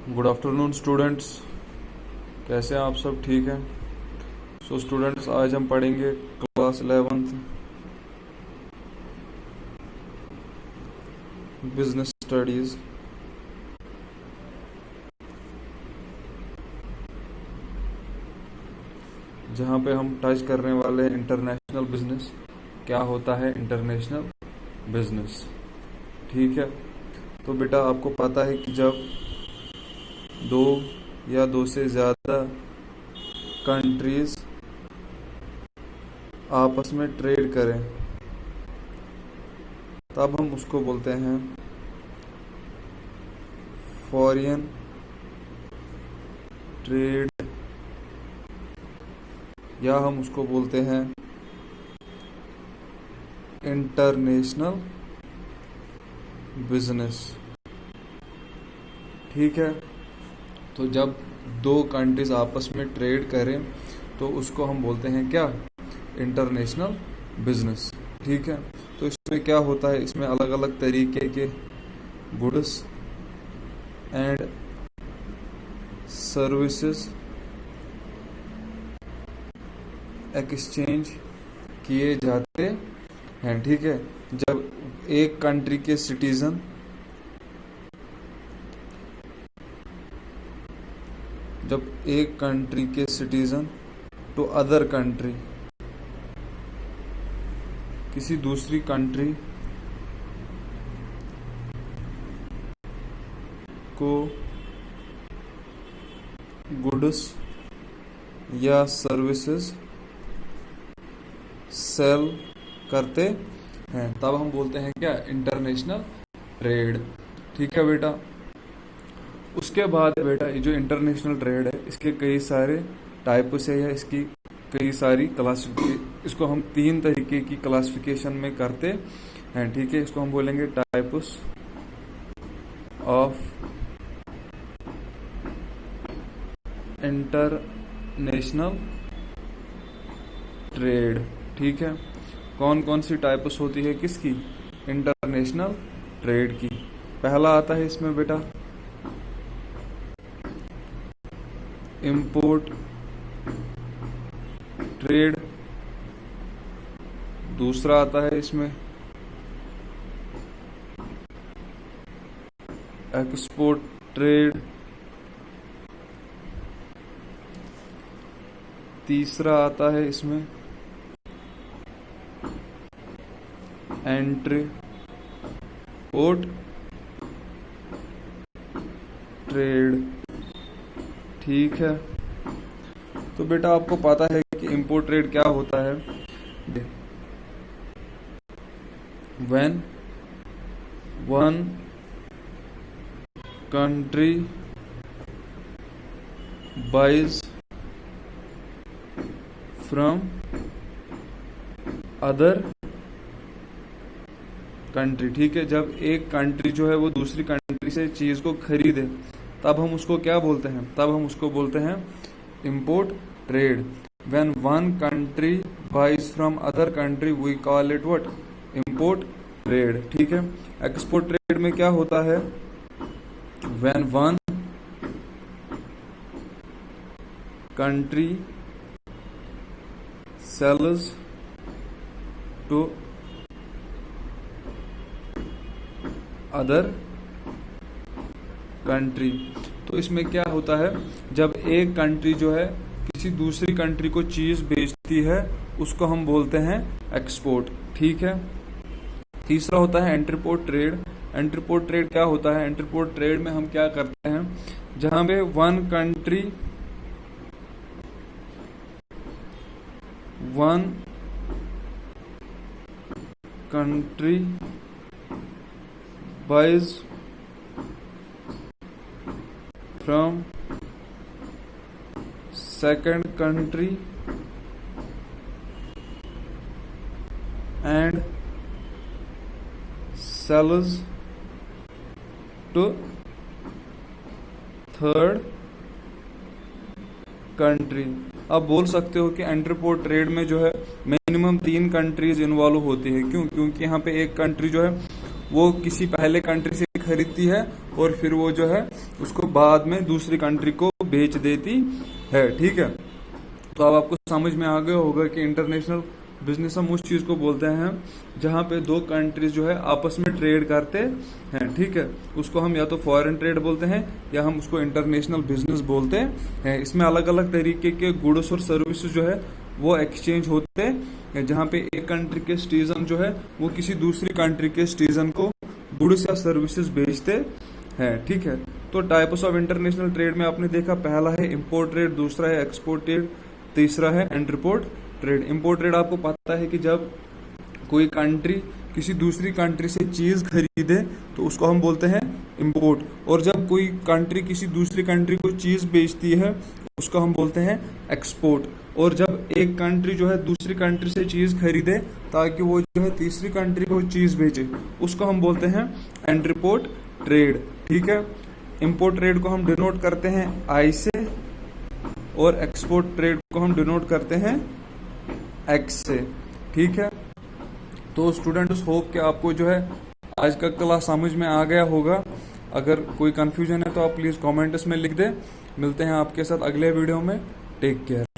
Good afternoon students, कैसे हैं आप सब? ठीक है। सो स्टूडेंट्स, आज हम पढ़ेंगे क्लास 11th बिजनेस स्टडीज़। जहाँ पे हम टच करने वाले हैं इंटरनेशनल बिजनेस। क्या होता है इंटरनेशनल बिजनेस? ठीक है। तो बेटा, आपको पता है कि जब दो या दो से ज़्यादा कंट्रीज आपस में ट्रेड करें तब हम उसको बोलते हैं फॉरेन ट्रेड, या हम उसको बोलते हैं इंटरनेशनल बिजनेस। ठीक है। तो जब दो कंट्रीज आपस में ट्रेड करें तो उसको हम बोलते हैं क्या? International business. ठीक है। तो इसमें क्या होता है, इसमें अलग अलग तरीके के गुड्स एंड सर्विसेज एक्सचेंज किए जाते हैं। ठीक है। जब एक कंट्री के सिटीजन टू अदर कंट्री, किसी दूसरी कंट्री को गुड्स या सर्विसेज सेल करते हैं तब हम बोलते हैं क्या? International trade. ठीक है बेटा। उसके बाद बेटा, ये जो इंटरनेशनल ट्रेड है इसके कई सारे टाइप्स है, या इसकी कई सारी इसको हम तीन तरीके की क्लासिफिकेशन में करते हैं। ठीक है। इसको हम बोलेंगे टाइप्स ऑफ इंटरनेशनल ट्रेड। ठीक है। कौन कौन सी टाइप्स होती है किसकी? इंटरनेशनल ट्रेड की। पहला आता है इसमें बेटा इंपोर्ट ट्रेड। दूसरा आता है इसमें एक्सपोर्ट ट्रेड। तीसरा आता है इसमें एंट्री पोर्ट ट्रेड। ठीक है। तो बेटा, आपको पता है कि इंपोर्ट ट्रेड क्या होता है? When one country buys from other country. ठीक है। जब एक कंट्री जो है वो दूसरी कंट्री से चीज को खरीदे तब हम उसको क्या बोलते हैं? तब हम उसको बोलते हैं import trade. When one country buys from other country we call it what? Import trade. ठीक है। एक्सपोर्ट ट्रेड में क्या होता है? When one country sells to other country. तो इसमें क्या होता है, जब एक कंट्री जो है किसी दूसरी कंट्री को चीज बेचती है उसको हम बोलते हैं एक्सपोर्ट। ठीक है। तीसरा होता है एंट्रीपोर्ट ट्रेड। एंट्रीपोर्ट ट्रेड क्या होता है? एंट्रीपोर्ट ट्रेड में हम क्या करते हैं, जहां पे one country buys from second country and sells to third country। आप बोल सकते हो कि एंट्रीपोर्ट ट्रेड में जो है मिनिमम 3 कंट्रीज इन्वॉल्व होती है। क्यों? क्योंकि यहाँ पे एक कंट्री जो है वो किसी पहले कंट्री से खरीदती है और फिर वो जो है उसको बाद में दूसरी कंट्री को बेच देती है। ठीक है, तो अब आपको समझ में आ गया होगा कि इंटरनेशनल बिजनेस हम उस चीज को बोलते हैं जहां पे दो कंट्रीज जो है आपस में ट्रेड करते हैं। ठीक है, उसको हम या तो फॉरेन ट्रेड बोलते हैं या हम उसको इंटरनेशनल बिजनेस बोलते हैं। इसमें अलग अलग तरीके के गुड्स और सर्विसेज जो है वो एक्सचेंज होते हैं, जहाँ पे एक कंट्री के सिटीजन जो है वो किसी दूसरी कंट्री के सिटीजन को गुड्स या सर्विसेज बेचते हैं। ठीक है, तो टाइप्स ऑफ इंटरनेशनल ट्रेड में आपने देखा, पहला है इंपोर्ट ट्रेड, दूसरा है एक्सपोर्ट ट्रेड, तीसरा है इंटरपोर्ट ट्रेड। इंपोर्ट ट्रेड आपको पता है कि जब कोई कंट्री किसी दूसरी कंट्री से चीज खरीदे तो उसको हम बोलते हैं इंपोर्ट, और जब कोई कंट्री किसी दूसरी कंट्री को चीज बेचती है उसको हम बोलते हैं एक्सपोर्ट। और जब एक कंट्री जो है दूसरी कंट्री से चीज खरीदे ताकि वो जो है तीसरी कंट्री को चीज बेचे, उसको हम बोलते हैं इंटरपोर्ट ट्रेड। ठीक है, इंपोर्ट ट्रेड को हम डिनोट करते हैं आई से और एक्सपोर्ट ट्रेड को हम डिनोट करते हैं एक्स से। ठीक है, तो स्टूडेंट्स होप कि आपको जो है आज का क्लास समझ में आ गया होगा। अगर कोई कंफ्यूजन है तो आप प्लीज कमेंट्स में लिख दें। मिलते हैं आपके साथ अगले वीडियो में। Take care.